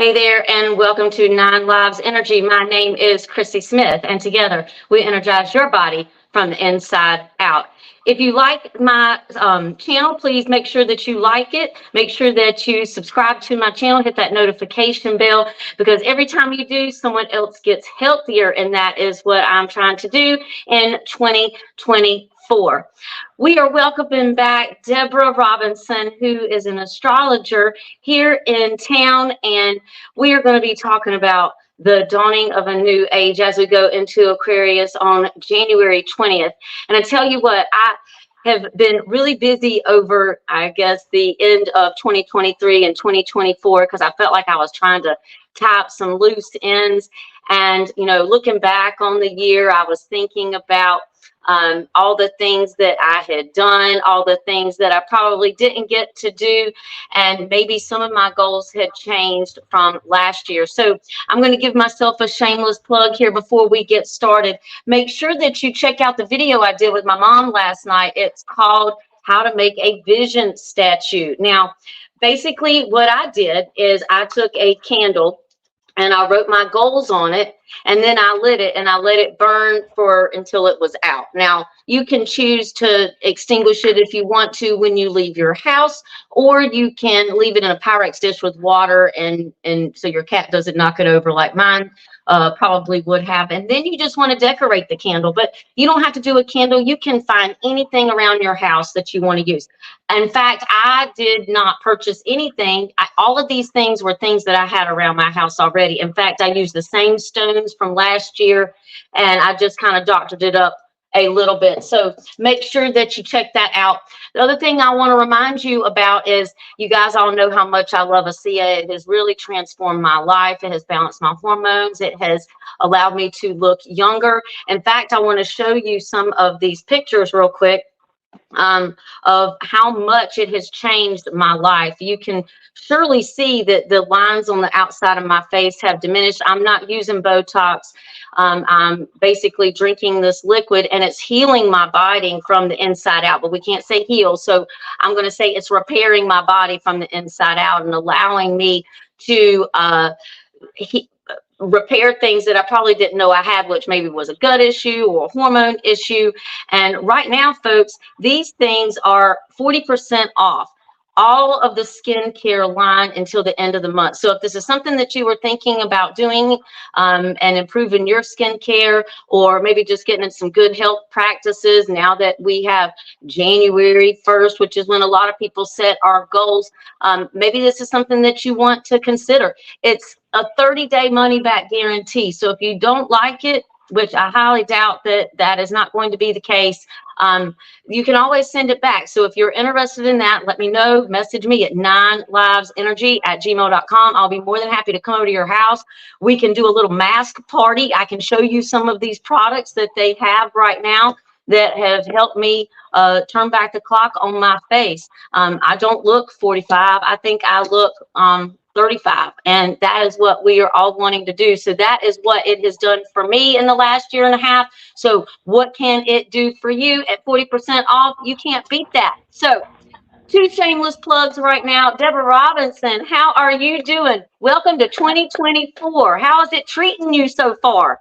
Hey there, and welcome to Nine Lives Energy. My name is Chrissy Smith, and together we energize your body from the inside out. If you like my channel, please make sure that you like it. Make sure that you subscribe to my channel, hit that notification bell, because every time you do, someone else gets healthier, and that is what I'm trying to do in 2024. We are welcoming back Deborah Robinson, who is an astrologer here in town, and we are going to be talking about the dawning of a new age as we go into Aquarius on January 20th. And I tell you what, I have been really busy over, I guess, the end of 2023 and 2024 because I felt like I was trying to tie up some loose ends. And, you know, looking back on the year, I was thinking about all the things that I had done, all the things that I probably didn't get to do, and maybe some of my goals had changed from last year. So I'm going to give myself a shameless plug here before we get started. Make sure that you check out the video I did with my mom last night. It's called How to Make a Vision Statue. Now, basically what I did is I took a candle and I wrote my goals on it, and then I lit it and I let it burn until it was out. Now, you can choose to extinguish it if you want to when you leave your house, or you can leave it in a Pyrex dish with water and so your cat doesn't knock it over like mine probably would have. And then you just want to decorate the candle, but you don't have to do a candle. You can find anything around your house that you want to use. In fact, I did not purchase anything. All of these things were things that I had around my house already. In fact, I used the same stones from last year, and I just kind of doctored it up a little bit. So make sure that you check that out. The other thing I want to remind you about is, you guys all know how much I love ASEA. It has really transformed my life. It has balanced my hormones. It has allowed me to look younger. In fact, I want to show you some of these pictures real quick of how much it has changed my life. You can surely see that the lines on the outside of my face have diminished. I'm not using Botox. I'm basically drinking this liquid, and it's healing my body from the inside out, but we can't say heal. So I'm going to say it's repairing my body from the inside out and allowing me to repair things that I probably didn't know I had, which maybe was a gut issue or a hormone issue. And right now, folks, these things are 40% off all of the skincare line until the end of the month. So if this is something that you were thinking about doing and improving your skincare, or maybe just getting in some good health practices now that we have January 1st, which is when a lot of people set our goals, maybe this is something that you want to consider. It's a 30-day money-back guarantee. So if you don't like it, which I highly doubt that is not going to be the case, you can always send it back. So if you're interested in that, let me know. Message me at 9livesenergy@gmail.com. I'll be more than happy to come over to your house. We can do a little mask party. I can show you some of these products that they have right now that have helped me turn back the clock on my face. I don't look 45. I think I look 35, and that is what we are all wanting to do. So that is what it has done for me in the last year and a half. So what can it do for you at 40% off? You can't beat that. So 2 shameless plugs right now. Deborah Robinson, how are you doing? Welcome to 2024. How is it treating you so far?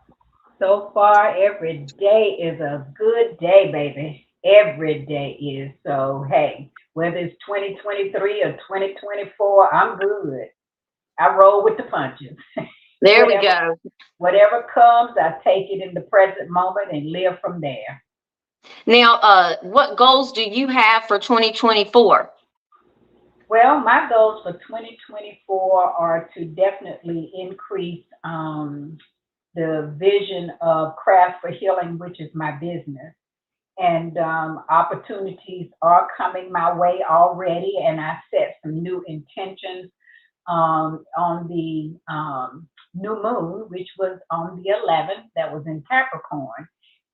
So far, every day is a good day, baby. Every day is. So, hey, whether it's 2023 or 2024, I'm good. I roll with the punches. There we go. Whatever comes, I take it in the present moment and live from there. Now, what goals do you have for 2024? Well, my goals for 2024 are to definitely increase the vision of Craft for Healing, which is my business. And opportunities are coming my way already, and I set some new intentions on the new moon, which was on the 11th, that was in Capricorn.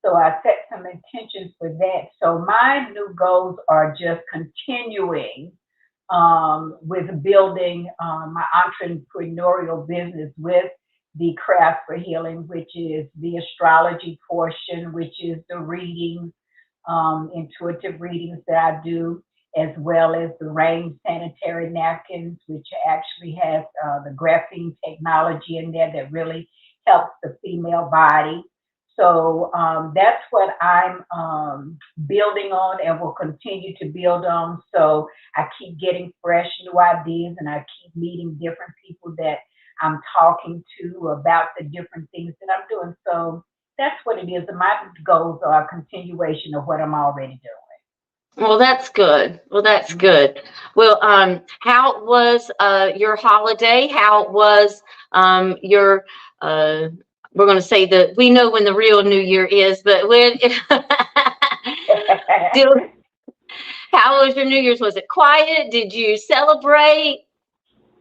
So I set some intentions for that. So my new goals are just continuing with building my entrepreneurial business with the Craft for Healing, which is the astrology portion, which is the readings, intuitive readings that I do. as well as the Rain sanitary napkins, which actually has the graphene technology in there that really helps the female body. So that's what I'm building on and will continue to build on. So I keep getting fresh new ideas, and I keep meeting different people that I'm talking to about the different things that I'm doing. So that's what it is. And my goals are a continuation of what I'm already doing. Well, that's good. Well, that's good. Well, how was your holiday? How was your we're going to say that we know when the real New Year is, but when do, how was your New Year's? Was it quiet? Did you celebrate?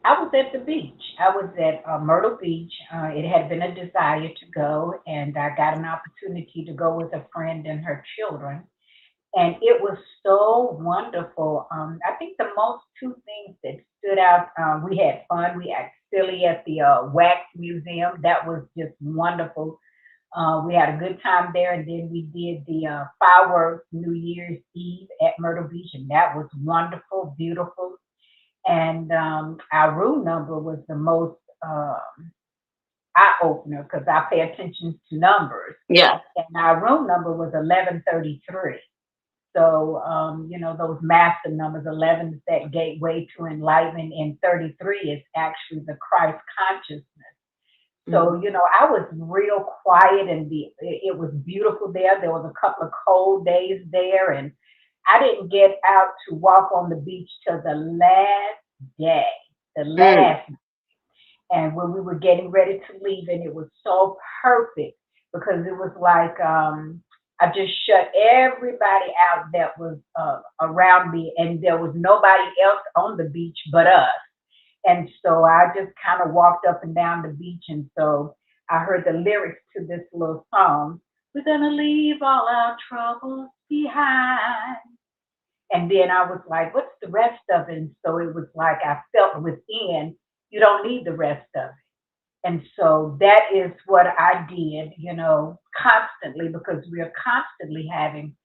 I was at the beach. I was at Myrtle Beach. It had been a desire to go, and I got an opportunity to go with a friend and her children. And it was so wonderful. I think the most two things that stood out, we had fun. We had silly at the Wax Museum. That was just wonderful. We had a good time there, and then we did the fireworks New Year's Eve at Myrtle Beach, and that was wonderful, beautiful. And our room number was the most eye opener because I pay attention to numbers. Yeah. And our room number was 1133. So, those master numbers, 11 is that gateway to enlightenment, and 33 is actually the Christ consciousness. So, I was real quiet, and it was beautiful there. There was a couple of cold days there, and I didn't get out to walk on the beach till the last day, the last. And when we were getting ready to leave, and it was so perfect because it was like I just shut everybody out that was around me, and there was nobody else on the beach but us. And so I just kind of walked up and down the beach, and so I heard the lyrics to this little song. We're gonna leave all our troubles behind. And then I was like, what's the rest of it? And so it was like I felt within, you don't need the rest of it. And so that is what I did, constantly, because we are constantly having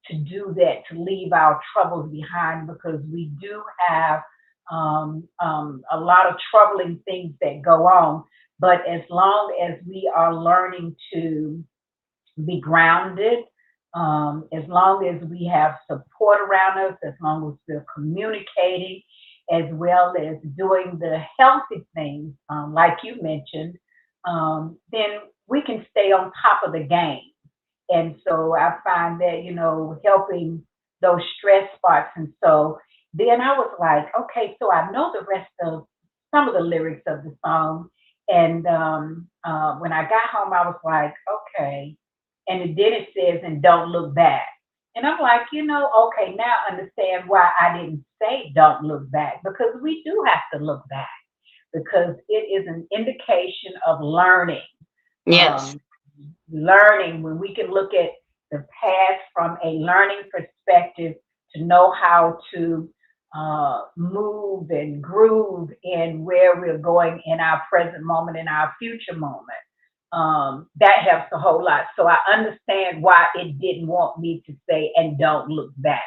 to do that, to leave our troubles behind, because we do have a lot of troubling things that go on. But as long as we are learning to be grounded, as long as we have support around us, as long as we're communicating, as well as doing the healthy things, like you mentioned, then we can stay on top of the game. And so I find that, helping those stress spots. And so then I was like, okay, so I know the rest of some of the lyrics of the song. And when I got home, I was like, okay. And then it says, and don't look back. And I'm like, okay, now I understand why I didn't say don't look back, because we do have to look back, because it is an indication of learning. Yes. Learning, when we can look at the past from a learning perspective to know how to move and groove in where we're going in our present moment, in our future moment. That helps a whole lot. So I understand why it didn't want me to say, and don't look back.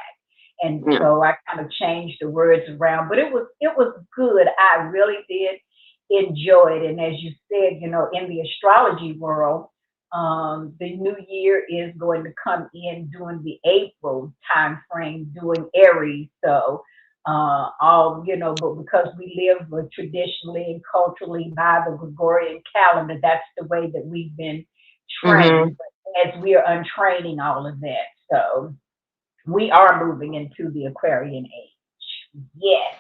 And so I kind of changed the words around, but it was good. I really did enjoy it. And as you said, in the astrology world, the new year is going to come in during the April time frame, doing Aries. So but because we live traditionally and culturally by the Gregorian calendar, that's the way that we've been trained. But as we are untraining all of that, so we are moving into the Aquarian age. Yes.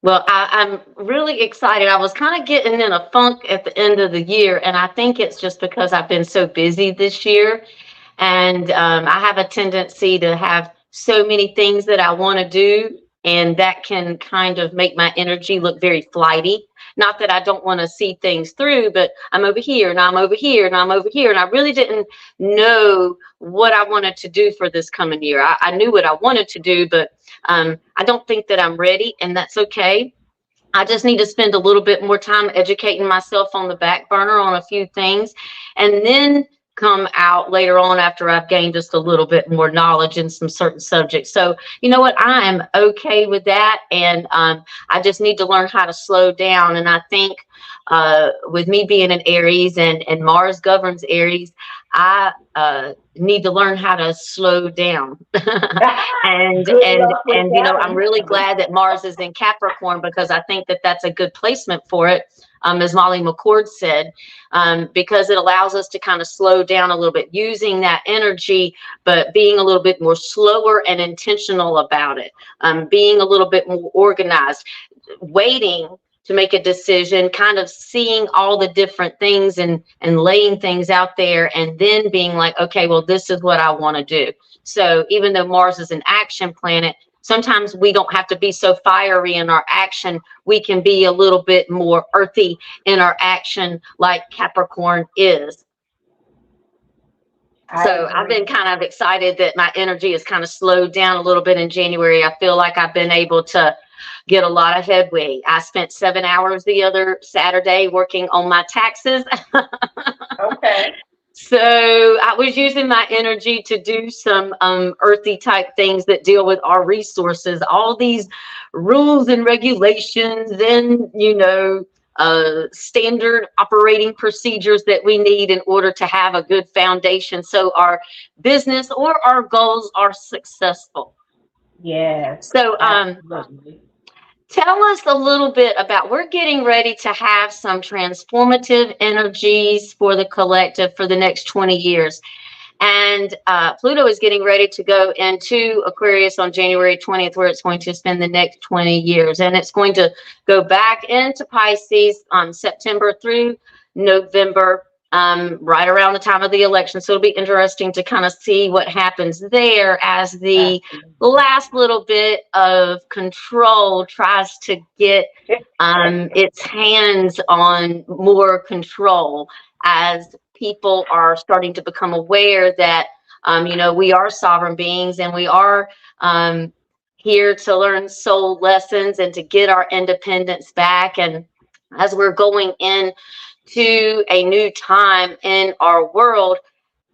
Well, I'm really excited. I was kind of getting in a funk at the end of the year, and I think it's just because I've been so busy this year. And I have a tendency to have so many things that I want to do, and that can kind of make my energy look very flighty. Not that I don't want to see things through, but I'm over here, and I'm over here, and I'm over here. And I really didn't know what I wanted to do for this coming year. I knew what I wanted to do, but I don't think that I'm ready, and that's okay. I just need to spend a little bit more time educating myself on the back burner on a few things, and then come out later on after I've gained just a little bit more knowledge in some certain subjects. So you know what, I am okay with that, and I just need to learn how to slow down. And I think with me being an Aries, and Mars governs Aries, I need to learn how to slow down. and Good and luck with and you that know, I'm one. really glad that Mars is in Capricorn, because I think that that's a good placement for it, as Molly McCord said, because it allows us to kind of slow down a little bit, using that energy, but being a little bit more slower and intentional about it, being a little bit more organized, waiting to make a decision, kind of seeing all the different things, and laying things out there, and then being like, okay, well, this is what I want to do. So even though Mars is an action planet, sometimes we don't have to be so fiery in our action. We can be a little bit more earthy in our action, like Capricorn is. So I've been kind of excited that my energy has kind of slowed down a little bit in January. I feel like I've been able to get a lot of headway. I spent 7 hours the other Saturday working on my taxes. Okay. So I was using my energy to do some earthy type things that deal with our resources, all these rules and regulations, and standard operating procedures that we need in order to have a good foundation, so our business or our goals are successful. Yes, So absolutely. tell us a little bit about, we're getting ready to have some transformative energies for the collective for the next 20 years. And Pluto is getting ready to go into Aquarius on January 20th, where it's going to spend the next 20 years. And it's going to go back into Pisces on September through November, right around the time of the election. So it'll be interesting to kind of see what happens there, as the Absolutely. last little bit of control tries to get its hands on more control, as people are starting to become aware that we are sovereign beings, and we are here to learn soul lessons and to get our independence back. And as we're going in to a new time in our world,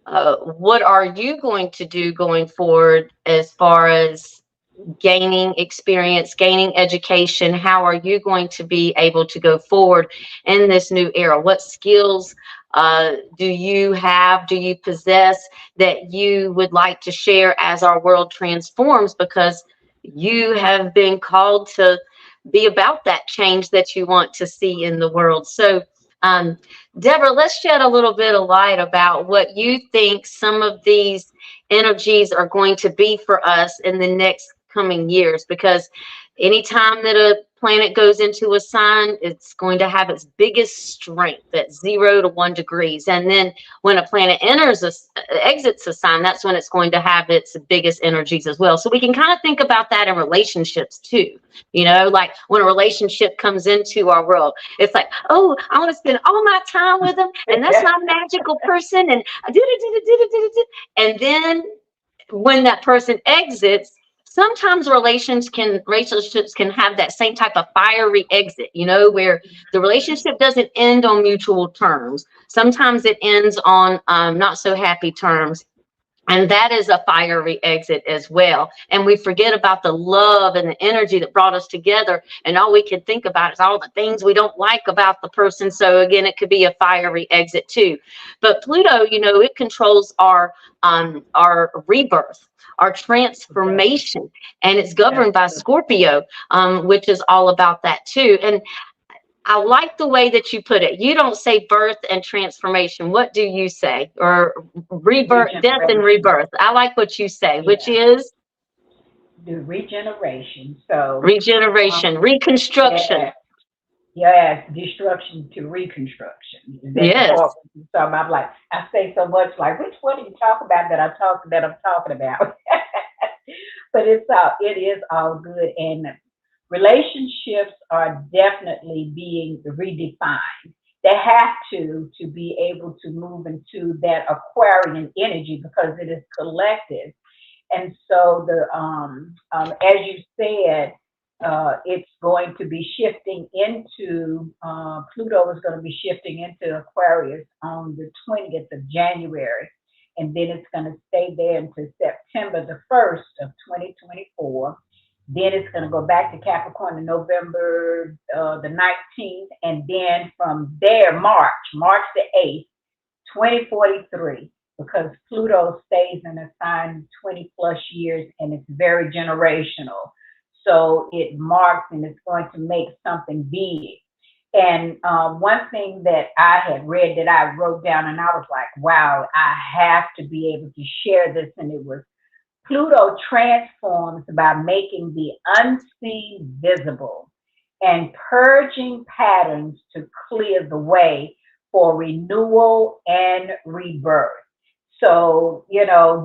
what are you going to do going forward as far as gaining experience, gaining education? How are you going to be able to go forward in this new era? What skills do you have, do you possess, that you would like to share as our world transforms? Because you have been called to be about that change that you want to see in the world. So, Deborah, let's shed a little bit of light about what you think some of these energies are going to be for us in the next coming years, because anytime that a planet goes into a sign, it's going to have its biggest strength at 0 to 1 degrees. And then when a planet exits a sign, that's when it's going to have its biggest energies as well. So we can kind of think about that in relationships too. Like when a relationship comes into our world, it's like, oh, I want to spend all my time with them, and that's my magical person, and and then when that person exits, sometimes relationships can have that same type of fiery exit, where the relationship doesn't end on mutual terms. Sometimes it ends on not so happy terms. And that is a fiery exit as well. And we forget about the love and the energy that brought us together. And all we can think about is all the things we don't like about the person. So again, it could be a fiery exit too. But Pluto, it controls our rebirth, our transformation, and it's governed by Scorpio, which is all about that too. And I like the way that you put it. You don't say birth and transformation. What do you say? Or rebirth, death and rebirth. I like what you say, which is the regeneration. So regeneration, reconstruction. Yes, destruction to reconstruction. That's the Yes. part. So I'm like, I say so much like, which one do you talk about that I'm talking about? But it is all good, and relationships are definitely being redefined. They have to be able to move into that Aquarian energy, because it is collective. And so as you said, It's going to be shifting into, Pluto is going to be shifting into Aquarius on the 20th of January. And then it's going to stay there until September the 1st of 2024. Then it's going to go back to Capricorn in November the 19th. And then from there, March the 8th, 2043, because Pluto stays in a sign 20 plus years and it's very generational. So it marks and it's going to make something big. And one thing that I had read that I wrote down and I was like, wow, I have to be able to share this. And it was Pluto transforms by making the unseen visible and purging patterns to clear the way for renewal and rebirth. So, you know,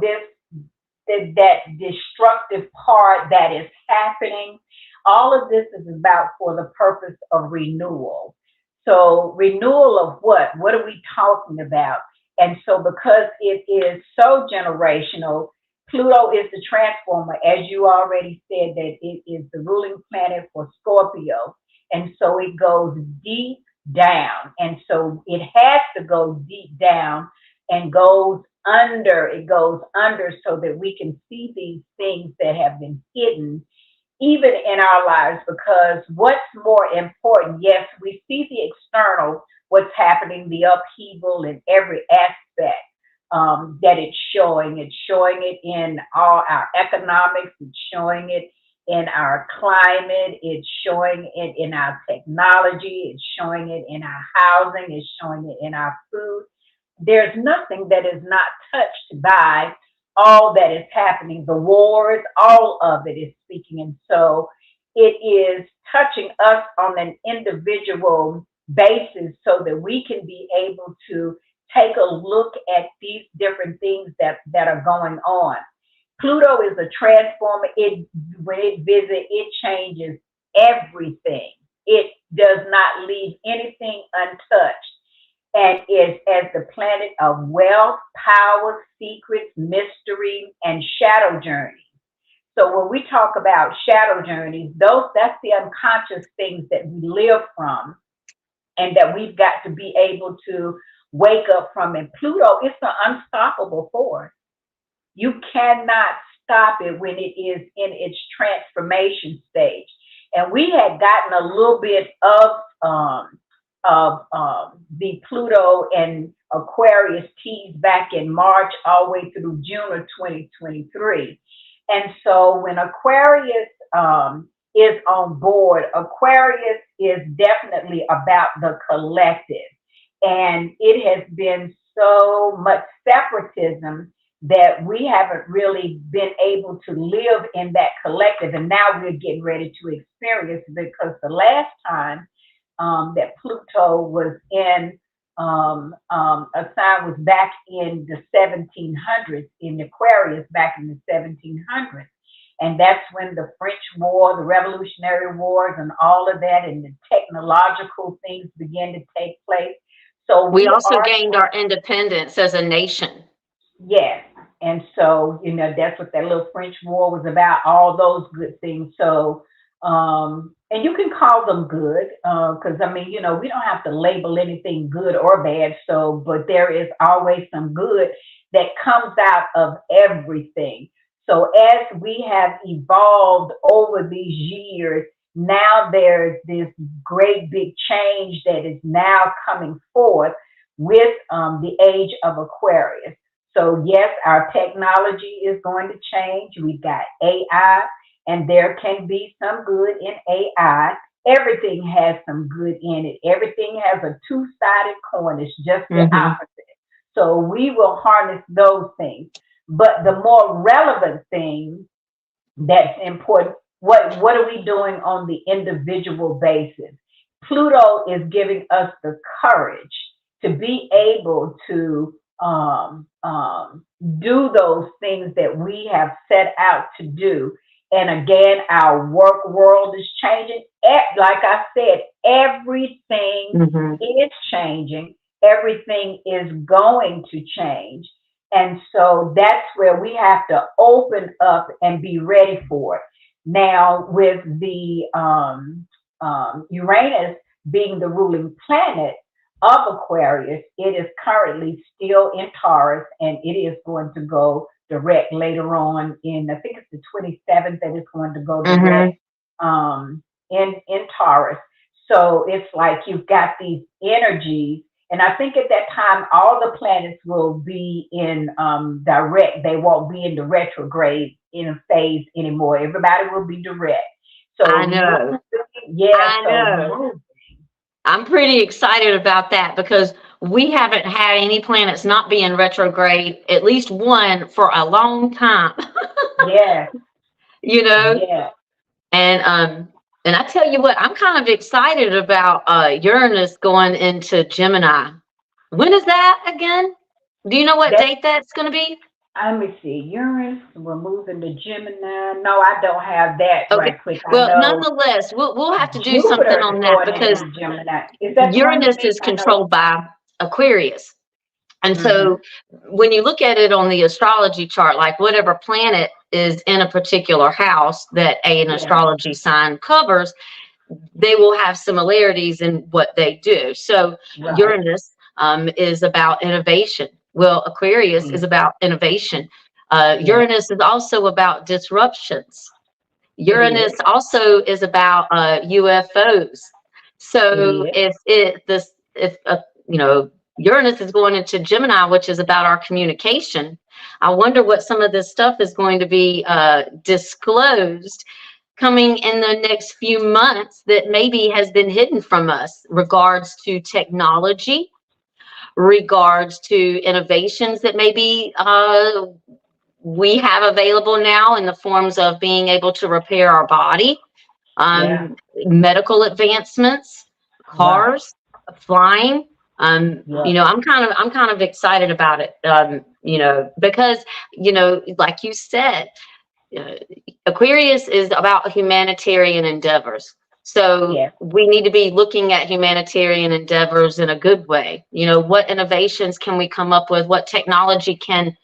that destructive part that is happening, all of this is about for the purpose of renewal. So renewal of what? What are we talking about? And so because it is so generational, Pluto is the transformer, as you already said, that it is the ruling planet for Scorpio. And so it goes deep down. And so it has to go deep down and goes under, it goes under so that we can see these things that have been hidden even in our lives. Because what's more important, yes, we see the external, what's happening, the upheaval in every aspect that it's showing. It's showing it in all our economics, it's showing it in our climate, it's showing it in our technology, it's showing it in our housing, it's showing it in our food. There's nothing that is not touched by all that is happening. The wars, all of it is speaking. And so it is touching us on an individual basis so that we can be able to take a look at these different things that are going on. Pluto is a transformer. When it visits, it changes everything. It does not leave anything untouched, and is as the planet of wealth, power, secrets, mystery, and shadow journeys. So when we talk about shadow journeys, that's the unconscious things that we live from and that we've got to be able to wake up from. And Pluto is an unstoppable force. You cannot stop it when it is in its transformation stage. And we had gotten a little bit of the Pluto and Aquarius tease back in March all the way through June of 2023. And so when Aquarius is on board, Aquarius is definitely about the collective. And it has been so much separatism that we haven't really been able to live in that collective. And now we're getting ready to experience, because the last time that Pluto was in a sign was back in the 1700s, in Aquarius back in the 1700s. And that's when the French War, the Revolutionary Wars, and all of that, and the technological things began to take place. So we also gained our independence as a nation. Yes. And so, you know, that's what that little French War was about, all those good things. So, and you can call them good, because I mean, you know, we don't have to label anything good or bad. So, but there is always some good that comes out of everything. So as we have evolved over these years, now there's this great big change that is now coming forth with the age of Aquarius. So yes, our technology is going to change. We've got AI, and there can be some good in AI. Everything has some good in it. Everything has a two-sided coin. It's just the opposite. So we will harness those things. But the more relevant thing that's important, what are we doing on the individual basis? Pluto is giving us the courage to be able to do those things that we have set out to do. And again, our work world is changing. Like I said, everything is changing. Everything is going to change. And so that's where we have to open up and be ready for it. Now, with the Uranus being the ruling planet of Aquarius, it is currently still in Taurus, and it is going to go direct later on in, I think it's the 27th that it's going to go direct in Taurus. So it's like you've got these energies, and I think at that time all the planets will be in direct. They won't be in the retrograde in a phase anymore. Everybody will be direct. So I know. yeah, I know. I'm pretty excited about that because we haven't had any planets not be in retrograde, at least one for a long time. Yeah. You know? Yeah. And I tell you what, I'm kind of excited about Uranus going into Gemini. When is that again? Do you know what That's, date that's going to be? let me see. Uranus, we're moving to Gemini. No, I don't have that Okay. right quick. I Well, know nonetheless, we'll have to do something Jupiter is on that going because into Gemini. Is that the one you Uranus mean? is I know. controlled by Aquarius. And Mm-hmm. so when you look at it on the astrology chart, like whatever planet is in a particular house that an Yeah. astrology sign covers, they will have similarities in what they do. So Right. Uranus is about innovation. Well, Aquarius is about innovation. Uranus is also about disruptions. It Uranus is. also is about UFOs. It So is. if you know, Uranus is going into Gemini, which is about our communication. I wonder what some of this stuff is going to be disclosed coming in the next few months that maybe has been hidden from us, regards to technology, regards to innovations that maybe we have available now in the forms of being able to repair our body, Yeah. medical advancements, Right. cars, flying. Yeah. You know, I'm kind of excited about it. You know, because like you said, uh, Aquarius is about humanitarian endeavors. So Yeah. we need to be looking at humanitarian endeavors in a good way. You know, what innovations can we come up with? What technology can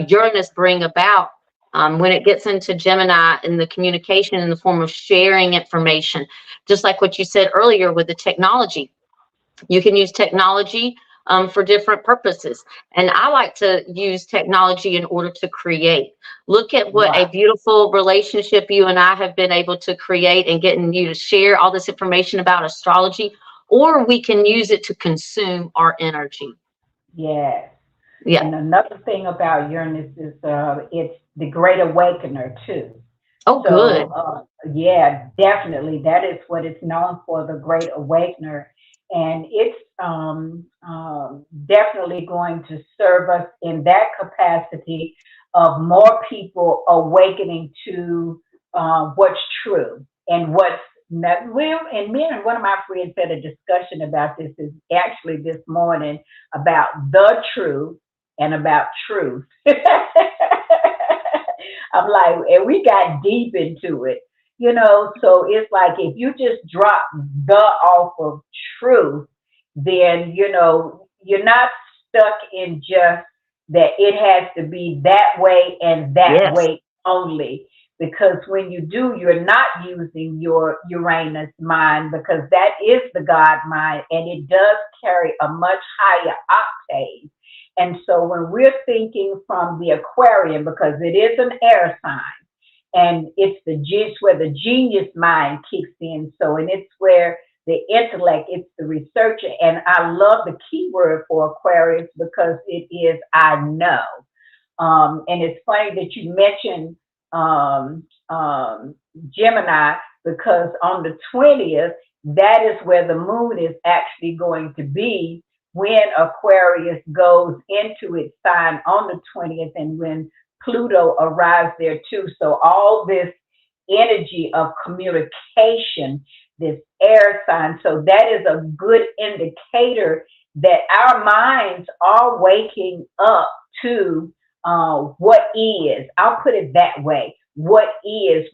Uranus bring about when it gets into Gemini in the communication in the form of sharing information? Just like what you said earlier with the technology. You can use technology for different purposes. And I like to use technology in order to create. Look at what a Right. beautiful relationship you and I have been able to create and getting you to share all this information about astrology, or we can use it to consume our energy. Yeah. Yeah. And another thing about Uranus is it's the great awakener too. Oh, So good. yeah, definitely that is what it's known for, the great awakener. And it's definitely going to serve us in that capacity of more people awakening to what's true and what's not. Well, and me and one of my friends had a discussion about this, is actually this morning, about the truth and about truth. I'm like, and we got deep into it, So it's like if you just drop the off of truth, then you're not stuck in just that it has to be that way and that Yes. way only. Because when you do, you're not using your Uranus mind, because that is the God mind, and it does carry a much higher octave. And so when we're thinking from the Aquarian, because it is an air sign, and it's where the genius mind kicks in. So, and it's where the intellect, it's the researcher. And I love the key word for Aquarius because it is I know. And it's funny that you mentioned Gemini, because on the 20th, that is where the moon is actually going to be when Aquarius goes into its sign on the 20th, and when Pluto arrives there too. So all this energy of communication, this air sign, so that is a good indicator that our minds are waking up to what is. I'll put it that way. What is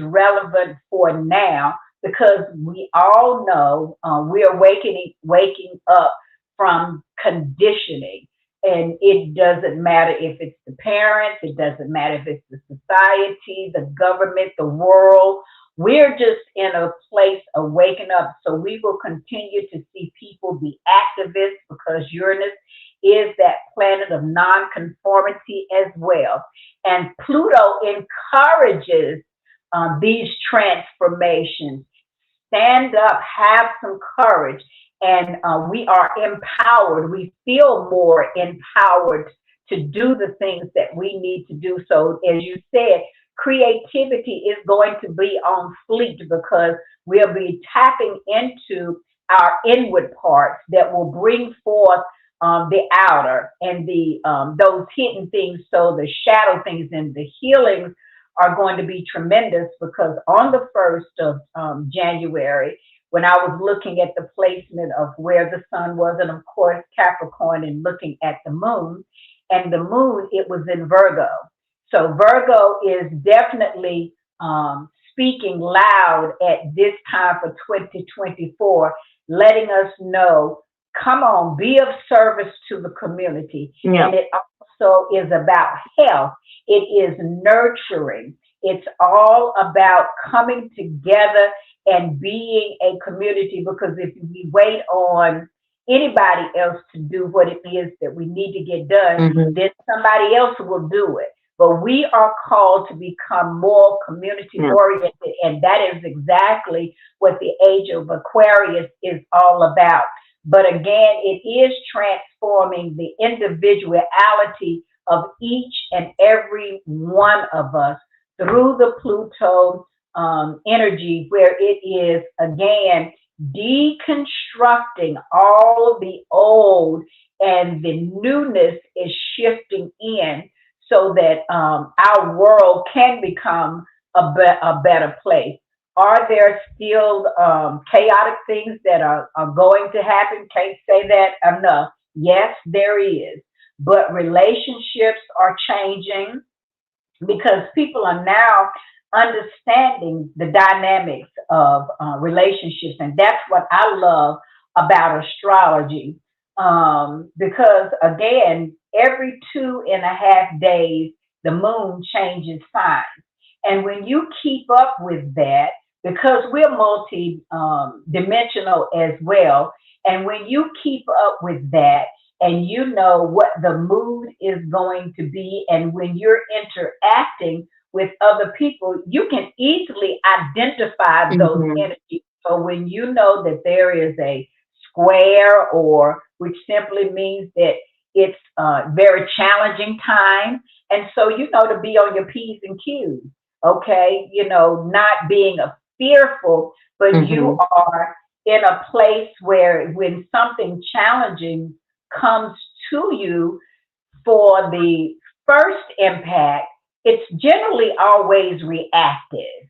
relevant for now, because we all know we are waking up from conditioning. And it doesn't matter if it's the parents, it doesn't matter if it's the society, the government, the world. We're just in a place of waking up. So we will continue to see people be activists because Uranus is that planet of nonconformity as well. And Pluto encourages these transformations. Stand up, have some courage, and we are empowered. We feel more empowered to do the things that we need to do. So, as you said, creativity is going to be on fleek because we'll be tapping into our inward parts that will bring forth the outer and the those hidden things. So the shadow things and the healings are going to be tremendous because on the 1st of January, when I was looking at the placement of where the sun was, and of course Capricorn, and looking at the moon, and the moon, it was in Virgo. So Virgo is definitely speaking loud at this time for 2024, letting us know, come on, be of service to the community. Yeah. And it also is about health. It is nurturing. It's all about coming together and being a community, because if we wait on anybody else to do what it is that we need to get done, then somebody else will do it. But we are called to become more community oriented, and that is exactly what the age of Aquarius is all about. But again, it is transforming the individuality of each and every one of us through the Pluto energy, where it is, again, deconstructing all the old, and the newness is shifting in so that our world can become a better place. Are there still chaotic things that are going to happen? Can't say that enough. Yes, there is. But relationships are changing because people are now understanding the dynamics of relationships. And that's what I love about astrology. Because again, every 2.5 days, the moon changes signs. And when you keep up with that, because we're multi-dimensional as well, and when you keep up with that, and you know what the mood is going to be, and when you're interacting with other people, you can easily identify those energies. So when you know that there is a square, or which simply means that it's a very challenging time, and so you know to be on your P's and Q's, okay? You know, not being fearful, but you are in a place where when something challenging comes to you for the first impact, it's generally always reactive.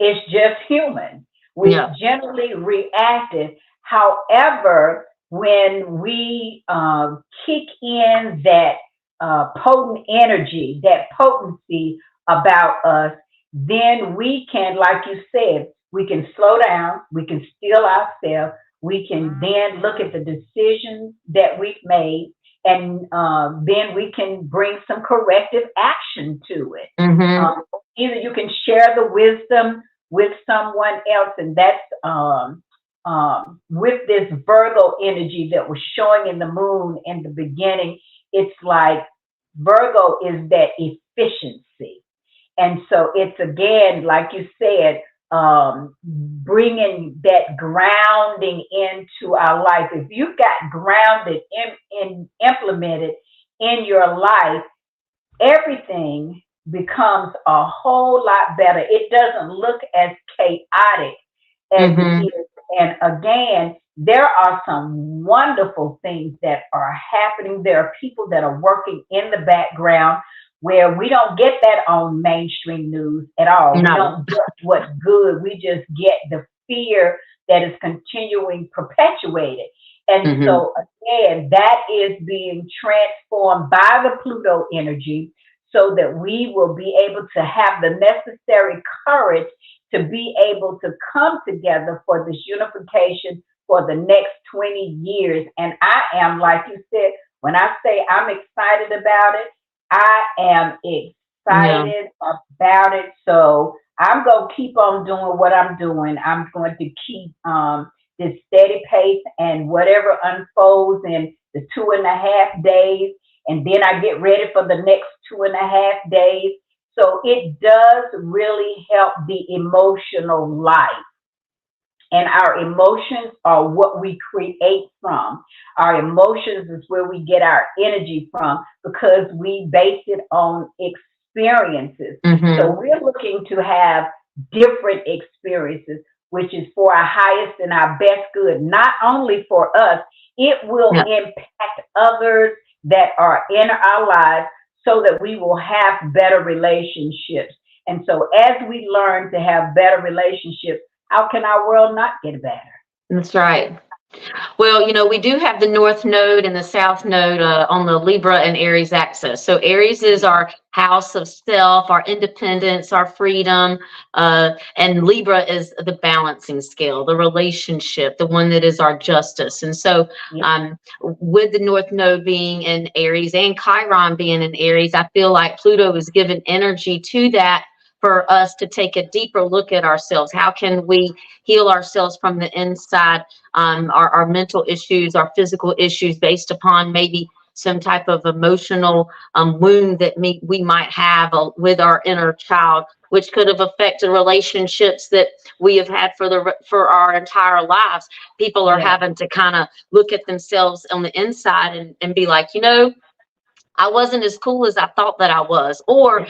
It's just human. We're generally reactive. However, when we kick in that potent energy, that potency about us, then we can, like you said, we can slow down, we can still ourselves, we can then look at the decisions that we've made, and then we can bring some corrective action to it. Either you can share the wisdom with someone else, and that's with this Virgo energy that was showing in the moon in the beginning. It's like Virgo is that efficiency. And so it's, again, like you said, bringing that grounding into our life. If you've got grounded in implemented in your life, everything becomes a whole lot better. It doesn't look as chaotic as it is. And again, there are some wonderful things that are happening. There are people that are working in the background where we don't get that on mainstream news at all. No. We don't get what's good. We just get the fear that is continuing perpetuated. And so again, that is being transformed by the Pluto energy so that we will be able to have the necessary courage to be able to come together for this unification for the next 20 years. And I am, like you said, When I say I'm excited about it, I am Yeah. excited about it. So I'm going to keep on doing what I'm doing. I'm going to keep this steady pace, and whatever unfolds in the 2.5 days, and then I get ready for the next 2.5 days. So it does really help the emotional life. And our emotions are what we create from. Our emotions is where we get our energy from, because we base it on experiences. So we're looking to have different experiences, which is for our highest and our best good, not only for us, it will impact others that are in our lives, so that we will have better relationships. And so as we learn to have better relationships, how can our world not get better? That's right. Well, we do have the North Node and the South Node on the Libra and Aries axis. So Aries is our house of self, our independence, our freedom, and Libra is the balancing scale, the relationship, the one that is our justice. And so with the North Node being in Aries and Chiron being in Aries, I feel like Pluto is giving energy to that for us to take a deeper look at ourselves. How can we heal ourselves from the inside? Our mental issues, our physical issues, based upon maybe some type of emotional wound that we might have with our inner child, which could have affected relationships that we have had for our entire lives. People are having to kind of look at themselves on the inside and be like, I wasn't as cool as I thought that I was, or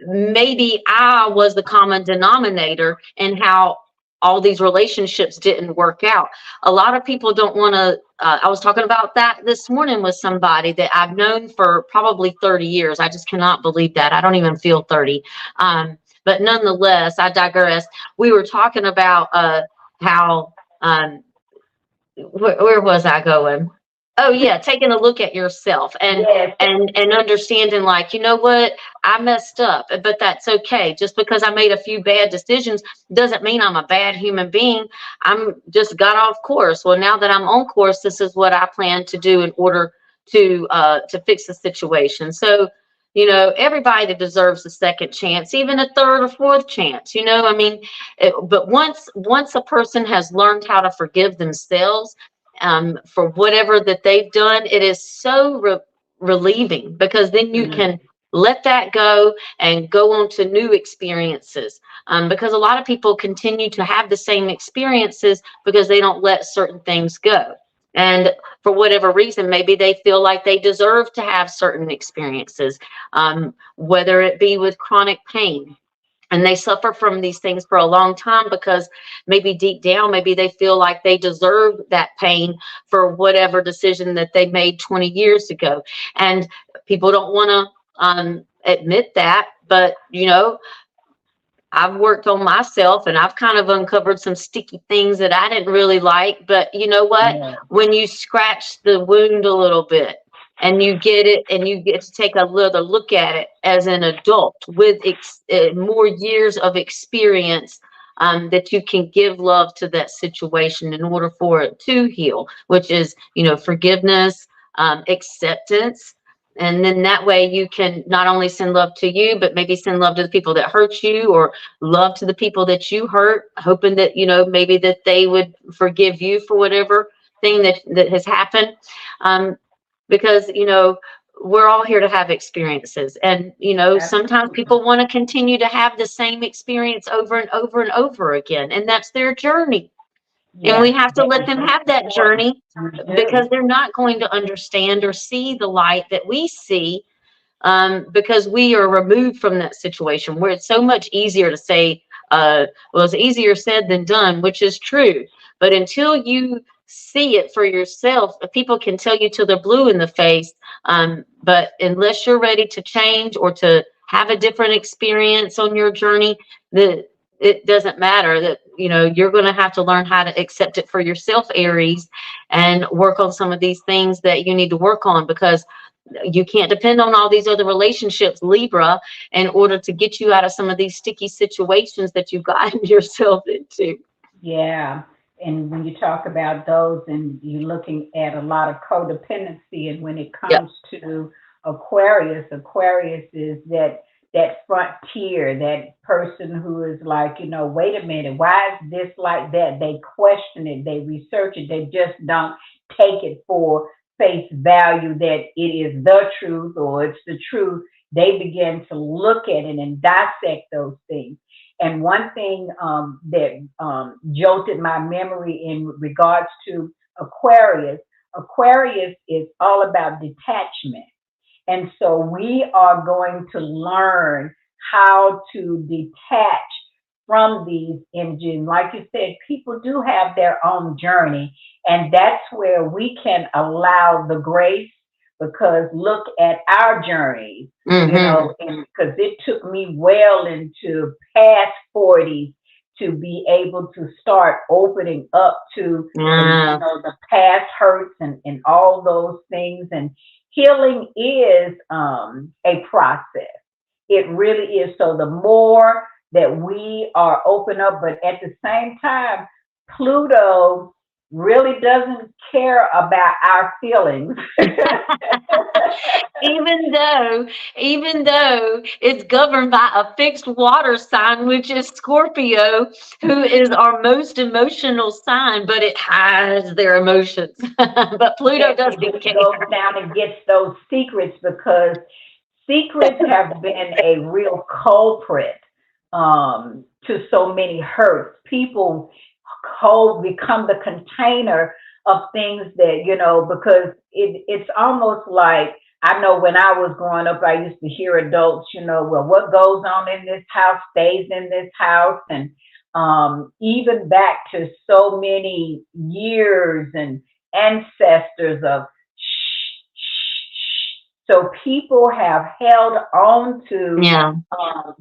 maybe I was the common denominator in how all these relationships didn't work out. A lot of people don't want to. I was talking about that this morning with somebody that I've known for probably 30 years. I just cannot believe that. I don't even feel 30. But nonetheless, I digress. We were talking about how, where was I going? Oh yeah, taking a look at yourself and understanding, like, what, I messed up, but that's okay. Just because I made a few bad decisions doesn't mean I'm a bad human being. I'm just got off course. Well, now that I'm on course, this is what I plan to do in order to fix the situation. So, everybody deserves a second chance, even a third or fourth chance. But once a person has learned how to forgive themselves for whatever that they've done, it is so relieving, because then you can let that go and go on to new experiences. Because a lot of people continue to have the same experiences because they don't let certain things go. And for whatever reason, maybe they feel like they deserve to have certain experiences, whether it be with chronic pain. And they suffer from these things for a long time because maybe deep down, maybe they feel like they deserve that pain for whatever decision that they made 20 years ago. And people don't want to admit that, but I've worked on myself and I've kind of uncovered some sticky things that I didn't really like. But you know what? When you scratch the wound a little bit and you get it and you get to take a little look at it as an adult with more years of experience, that you can give love to that situation in order for it to heal, which is, forgiveness, acceptance. And then that way you can not only send love to you, but maybe send love to the people that hurt you, or love to the people that you hurt, hoping that, maybe that they would forgive you for whatever thing that has happened. Because, we're all here to have experiences. And, sometimes people want to continue to have the same experience over and over and over again. And that's their journey. And we have to let them have that journey, because they're not going to understand or see the light that we see, because we are removed from that situation, where it's so much easier to say, well, it's easier said than done, which is true. But until you see it for yourself, people can tell you till they're blue in the face. But unless you're ready to change or to have a different experience on your journey, it doesn't matter. That you're going to have to learn how to accept it for yourself, Aries, and work on some of these things that you need to work on, because you can't depend on all these other relationships, Libra, in order to get you out of some of these sticky situations that you've gotten yourself into. Yeah. and when you talk about those, and you're looking at a lot of codependency, and when it Yep. comes to Aquarius, Aquarius is that frontier, that person who is like, wait a minute, why is this like that? They question it, they research it, they just don't take it for face value that it is the truth or it's the truth. They begin to look at it and dissect those things. And one thing that jolted my memory in regards to Aquarius, Aquarius is all about detachment. And so we are going to learn how to detach from these engines. Like you said, people do have their own journey, and that's where we can allow the grace, because look at our journeys, and because it took me well into past 40s to be able to start opening up to the past hurts and all those things. And healing is a process. It really is. So the more that we are open up, but at the same time, Pluto really doesn't care about our feelings. even though it's governed by a fixed water sign, which is Scorpio, who is our most emotional sign, but it hides their emotions. But Pluto doesn't care. It goes down and gets those secrets, because secrets have been a real culprit to so many hurts. People become the container of things that, because it's almost like, I know when I was growing up, I used to hear adults, well, what goes on in this house stays in this house. And even back to so many years and ancestors of so people have held on to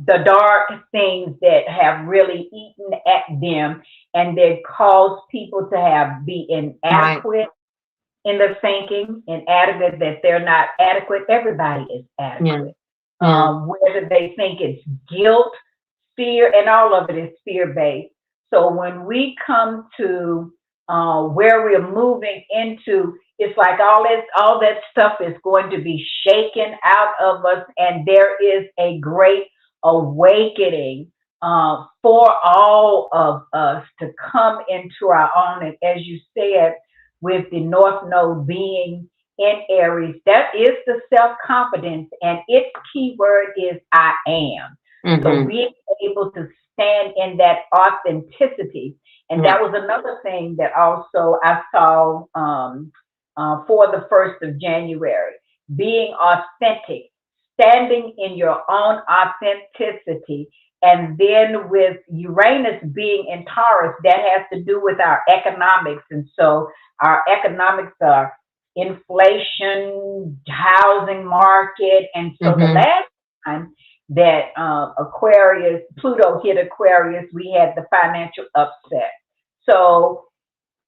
the dark things that have really eaten at them, and they've caused people to be inadequate in their thinking, inadequate, that they're not adequate. Everybody is adequate. Whether they think it's guilt, fear, and all of it is fear-based. So when we come to where we're moving into, it's like all that stuff is going to be shaken out of us, and there is a great awakening for all of us to come into our own. And as you said, with the North Node being in Aries, that is the self-confidence, and its key word is I am. So being able to stand in that authenticity. And that was another thing that also I saw for the 1st of January, being authentic, standing in your own authenticity. And then with Uranus being in Taurus, that has to do with our economics. And so our economics are inflation, housing market. And so the last time that Pluto hit Aquarius, we had the financial upset. So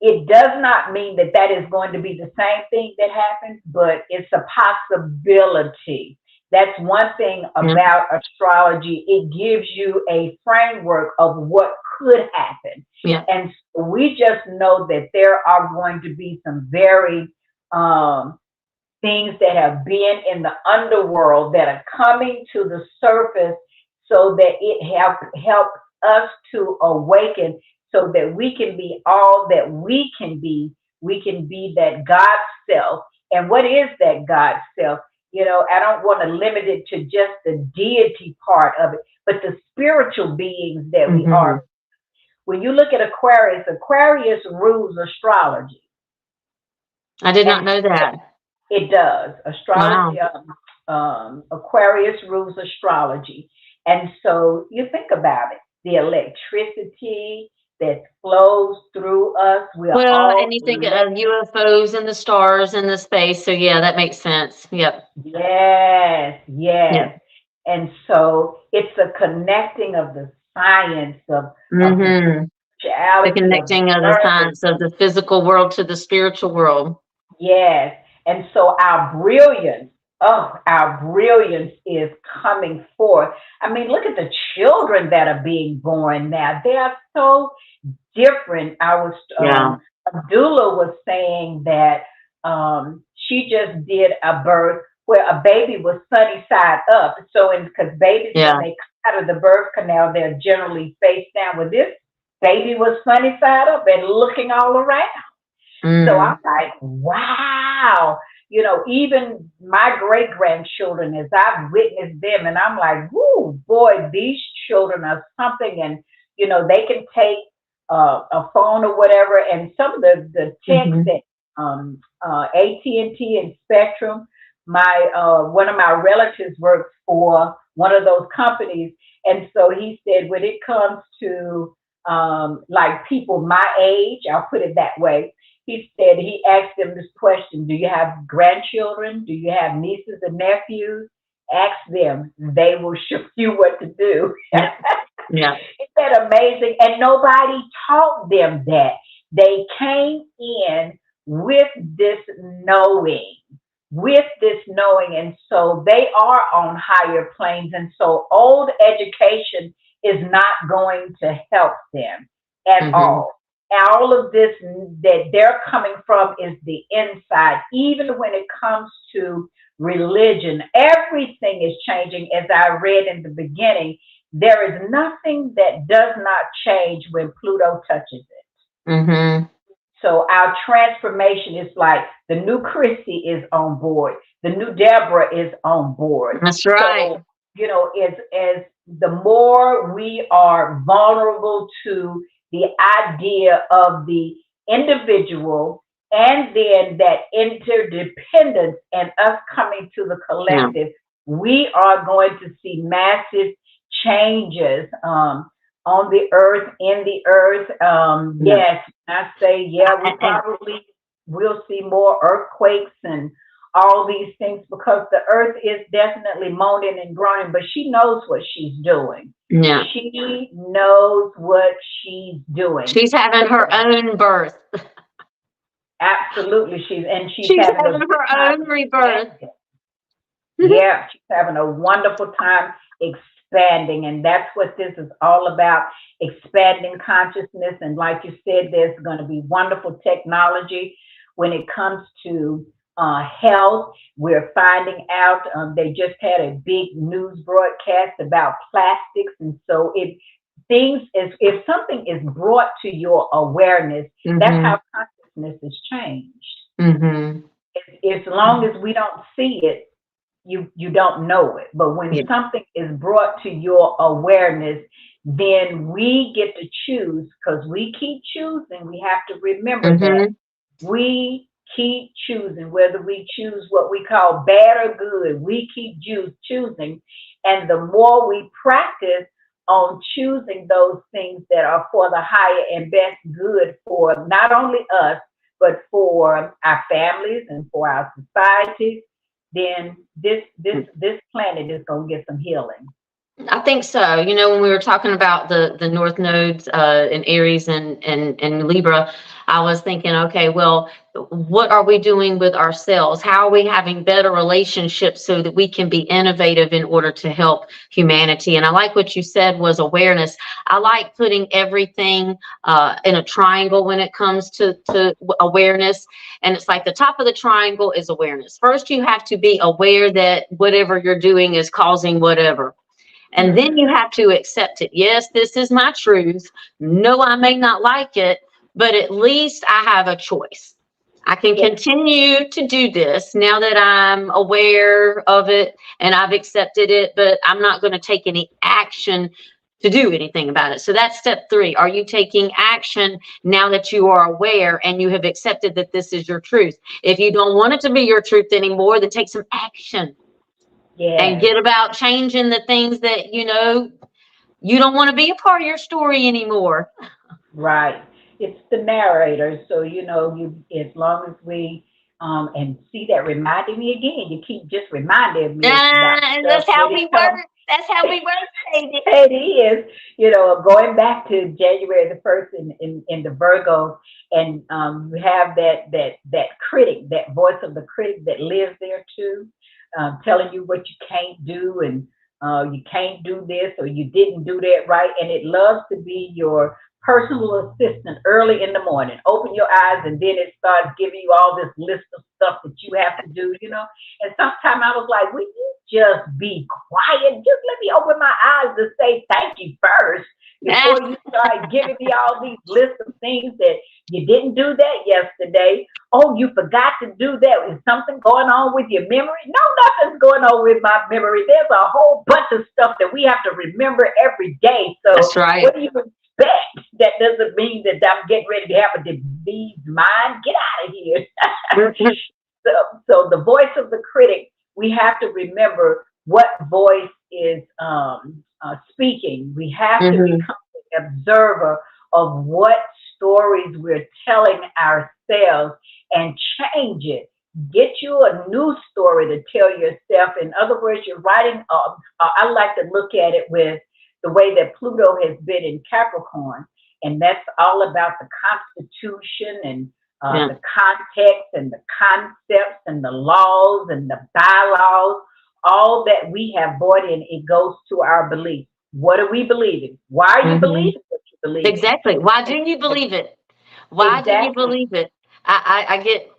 it does not mean that that is going to be the same thing that happens, but it's a possibility. That's one thing about astrology. It gives you a framework of what could happen. And so we just know that there are going to be some very things that have been in the underworld that are coming to the surface, so that it helps us to awaken, so that we can be all that we can be. We can be that God self. And what is that God self? I don't want to limit it to just the deity part of it, but the spiritual beings that we are. When you look at Aquarius, Aquarius rules astrology. I did not know that. It does. Astrology, Aquarius rules astrology. And so you think about it, the electricity that flows through us. And you think of UFOs and the stars and the space. So yeah, that makes sense. Yep. Yes. And so it's a connecting of the science of the connecting of the science of the physical world to the spiritual world. Yes. And so our brilliance is coming forth. I mean, look at the children that are being born now. They are so different. A doula was saying that she just did a birth where a baby was sunny side up. So, because babies, when they come out of the birth canal, they're generally face down. With this baby was sunny side up and looking all around. So I'm like, wow. You know, even my great grandchildren, as I've witnessed them, and I'm like, whoo, boy, these children are something. And, you know, they can take a phone or whatever, and some of the text that AT&T and Spectrum, one of my relatives works for one of those companies. And so he said, when it comes to like people my age, I'll put it that way, he said he asked them this question: do you have grandchildren? Do you have nieces and nephews? Ask them. They will show you what to do. Yeah. Isn't that amazing? And nobody taught them that. They came in with this knowing, and so they are on higher planes. And so old education is not going to help them at all. All of this that they're coming from is the inside. Even when it comes to religion, everything is changing. As I read in the beginning, there is nothing that does not change when Pluto touches it. So our transformation is like the new Chrissy is on board. The new Deborah is on board. That's right. So, you know, as the more we are vulnerable to the idea of the individual and then that interdependence and us coming to the collective, we are going to see massive changes on the earth, in the earth. Yes, I say, we probably will see more earthquakes and all these things, because the earth is definitely moaning and groaning, but she knows what she's doing. Yeah. She knows what she's doing. She's having her own birth. Absolutely. She's having her own rebirth. Yeah, she's having a wonderful time expanding, and that's what this is all about, expanding consciousness. And like you said, there's going to be wonderful technology when it comes to health. We're finding out, they just had a big news broadcast about plastics. And so if something is brought to your awareness, that's how consciousness is changed. As long as we don't see it, you don't know it. But when something is brought to your awareness, then we get to choose, because we keep choosing. We have to remember that we keep choosing, whether we choose what we call bad or good. We keep choosing. And the more we practice on choosing those things that are for the higher and best good for not only us, but for our families and for our societies, then this planet is going to get some healing. I think so. You know, when we were talking about the North nodes in Aries and Libra, I was thinking, okay, well, what are we doing with ourselves? How are we having better relationships so that we can be innovative in order to help humanity? And I like what you said was awareness. I like putting everything in a triangle when it comes to awareness. And it's like the top of the triangle is awareness. First, you have to be aware that whatever you're doing is causing whatever. And then you have to accept it. Yes, this is my truth. No, I may not like it, but at least I have a choice. I can continue to do this now that I'm aware of it and I've accepted it, but I'm not going to take any action to do anything about it. So that's step 3. Are you taking action now that you are aware and you have accepted that this is your truth? If you don't want it to be your truth anymore, then take some action. And get about changing the things that, you know, you don't want to be a part of your story anymore. Right. It's the narrator. So, you know, as long as we, and see that reminding me again, you keep just reminding me. That's how we work. That's how we work, baby. It is, you know, going back to January the 1st in the Virgo, and you have that critic, that voice of the critic that lives there too. Telling you what you can't do and you can't do this or you didn't do that right. And it loves to be your personal assistant early in the morning. Open your eyes and then it starts giving you all this list of stuff that you have to do, you know. And sometimes I was like, will you just be quiet? Just let me open my eyes to say thank you first before you start giving me all these lists of things that you didn't do that yesterday. Oh, you forgot to do that. Is something going on with your memory? No, nothing's going on with my memory. There's a whole bunch of stuff that we have to remember every day. So That's right. what do you expect? That doesn't mean that I'm getting ready to have a diseased mind. Get out of here. So the voice of the critic, we have to remember what voice is speaking. We have to become an observer of what stories we're telling ourselves and change it. Get you a new story to tell yourself. In other words, you're writing, I like to look at it with the way that Pluto has been in Capricorn. And that's all about the Constitution and the context and the concepts and the laws and the bylaws, all that we have brought in, it goes to our beliefs. What are we believing? Why are you believing what you believe? Exactly. Why do you believe it? Why do you believe it? I get,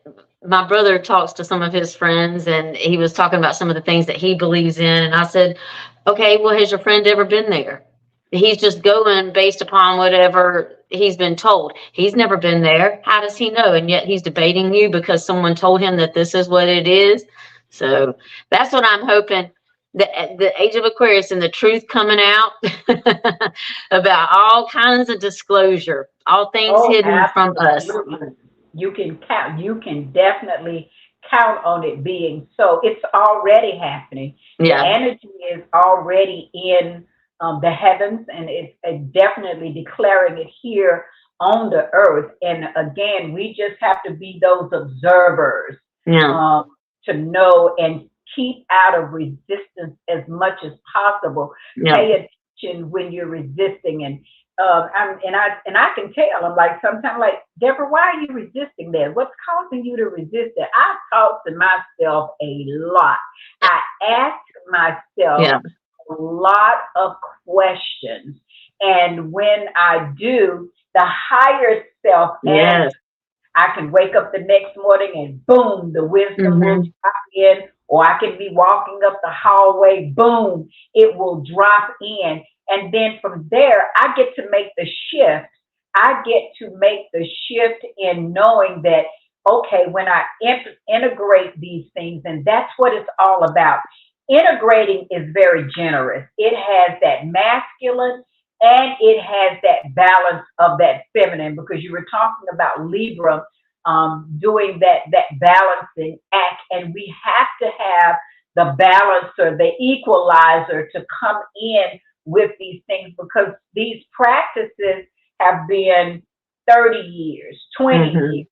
my brother talks to some of his friends and he was talking about some of the things that he believes in. And I said, okay, well, has your friend ever been there? He's just going based upon whatever he's been told. He's never been there. How does he know? And yet he's debating you because someone told him that this is what it is. So that's what I'm hoping. The age of Aquarius and the truth coming out about all kinds of disclosure, all things hidden from us. You can count. You can definitely count on it being so. It's already happening. Yeah. The energy is already in the heavens, and it's definitely declaring it here on the earth. And again, we just have to be those observers to know and keep out of resistance as much as possible. Yeah. Pay attention when you're resisting, and I can tell. I'm like, sometimes like, Deborah, why are you resisting that? What's causing you to resist it? I talk to myself a lot. I ask myself a lot of questions, and when I do, the higher self answers. I can wake up the next morning and boom, the wisdom will drop in, or I can be walking up the hallway, boom, it will drop in. And then from there, I get to make the shift. I get to make the shift in knowing that, okay, when I integrate these things, and that's what it's all about. Integrating is very generous. It has that masculine and it has that balance of that feminine, because you were talking about Libra doing that balancing act, and we have to have the balancer, the equalizer to come in with these things, because these practices have been 30 years, 20 years,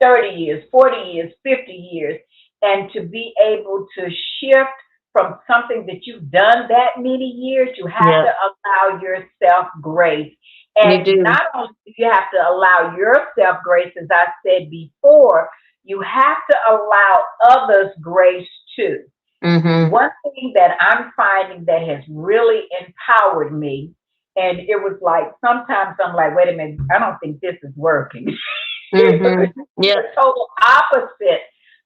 30 years, 40 years, 50 years, and to be able to shift from something that you've done that many years, you have to allow yourself grace. And not only do you have to allow yourself grace, as I said before, you have to allow others grace too. One thing that I'm finding that has really empowered me, and it was like, sometimes I'm like, wait a minute, I don't think this is working. The total opposite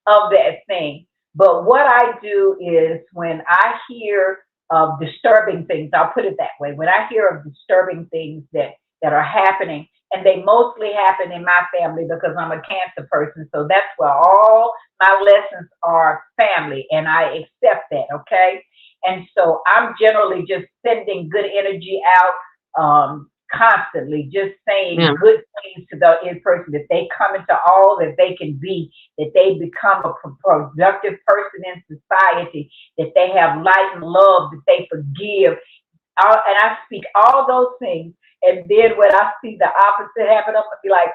of that thing. But what I do is, when I hear of disturbing things, I'll put it that way, when I hear of disturbing things that are happening, and they mostly happen in my family because I'm a Cancer person, so that's where all my lessons are family, and I accept that, okay? And so I'm generally just sending good energy out constantly, just saying good things to the person, that they come into all that they can be, that they become a productive person in society, that they have light and love, that they forgive. And I speak all those things. And then when I see the opposite happen, I'll be like,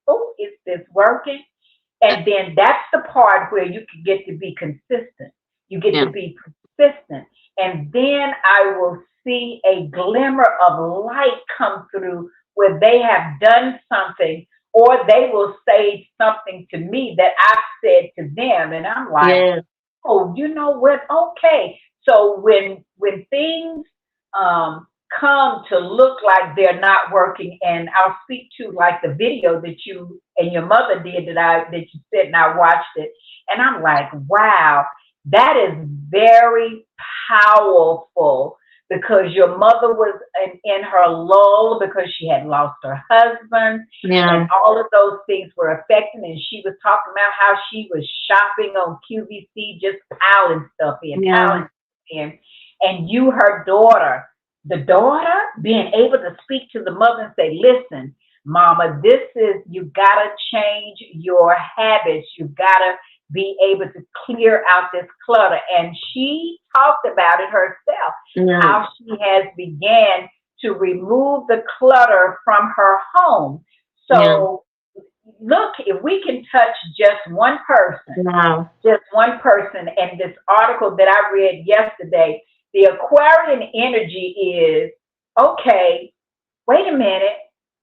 oh, is this working? And then that's the part where you can get to be consistent. You get to be persistent. And then I will see a glimmer of light come through, where they have done something, or they will say something to me that I've said to them. And I'm like, oh, you know what? Okay. So when things come to look like they're not working, and I'll speak to like the video that you and your mother did that you said, and I watched it, and I'm like, wow, that is very powerful, because your mother was in her lull because she had lost her husband, and all of those things were affecting, and she was talking about how she was shopping on QVC, just piling stuff in, and you, her daughter, the daughter being able to speak to the mother and say, listen, mama, you gotta change your habits. You gotta be able to clear out this clutter. And she talked about it herself, how she has began to remove the clutter from her home. So look, if we can touch just one person, and this article that I read yesterday, the Aquarian energy is, okay, wait a minute,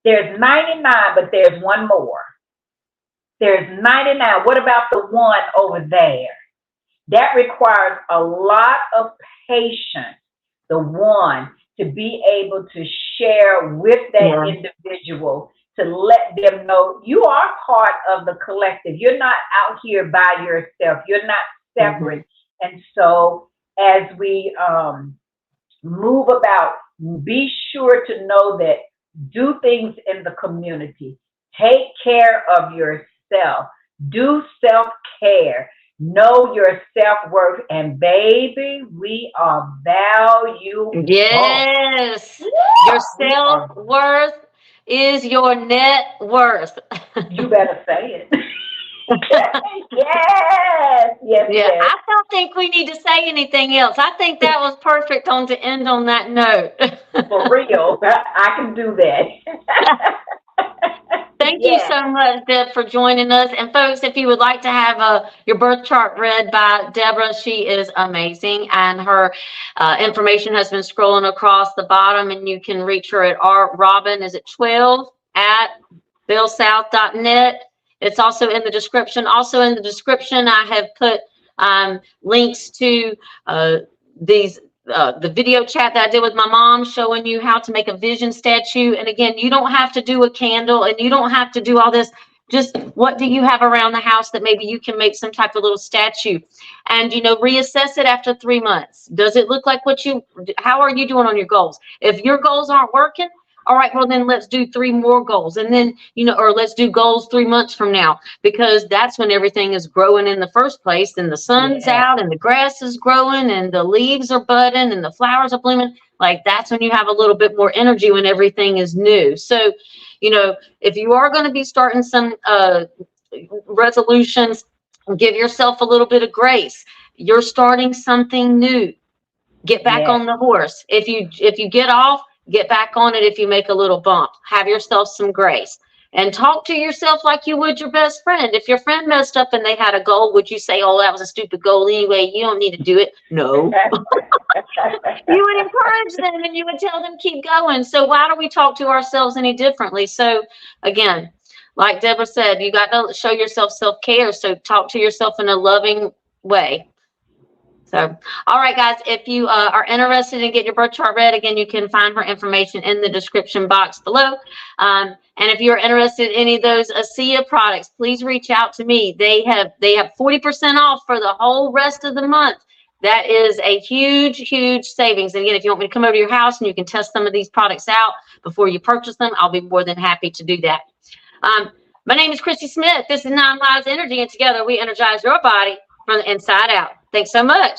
there's 99, but there's one more. There's 99. What about the one over there? That requires a lot of patience, the one, to be able to share with that individual, to let them know you are part of the collective. You're not out here by yourself. You're not separate. And so as we move about, be sure to know that do things in the community. Take care of yourself. Do self-care. Know your self-worth. And baby, we are valuable. Yes. Your self-worth is your net worth. You better say it. Yes. I don't think we need to say anything else. I think that was perfect to end on that note. For real, I can do that. Thank you so much, Deb, for joining us. And folks, if you would like to have your birth chart read by Deborah, she is amazing. And her information has been scrolling across the bottom, and you can reach her at robin12@billsouth.net. It's also in the description. Also in the description, I have put links to the video chat that I did with my mom, showing you how to make a vision statue. And again, you don't have to do a candle, and you don't have to do all this. Just what do you have around the house that maybe you can make some type of little statue, and reassess it after 3 months. Does it look like how are you doing on your goals? If your goals aren't working, all right, well then let's do 3 more goals, and then or let's do goals 3 months from now, because that's when everything is growing in the first place, and the sun's out, and the grass is growing, and the leaves are budding, and the flowers are blooming. Like, that's when you have a little bit more energy, when everything is new. So if you are going to be starting some resolutions, give yourself a little bit of grace. You're starting something new. Get back on the horse. If you get off, get back on it. If you make a little bump, have yourself some grace, and talk to yourself like you would your best friend. If your friend messed up and they had a goal, would you say, oh, that was a stupid goal anyway, you don't need to do it? No. You would encourage them, and you would tell them keep going. So why do we talk to ourselves any differently? So again, like Deborah said, you got to show yourself self-care. So talk to yourself in a loving way. So, all right, guys, if you are interested in getting your birth chart read, again, you can find her information in the description box below. And if you're interested in any of those ASEA products, please reach out to me. They have 40% off for the whole rest of the month. That is a huge, huge savings. And again, if you want me to come over to your house and you can test some of these products out before you purchase them, I'll be more than happy to do that. My name is Chrissy Smith. This is Nine Lives Energy, and together we energize your body from the inside out. Thanks so much.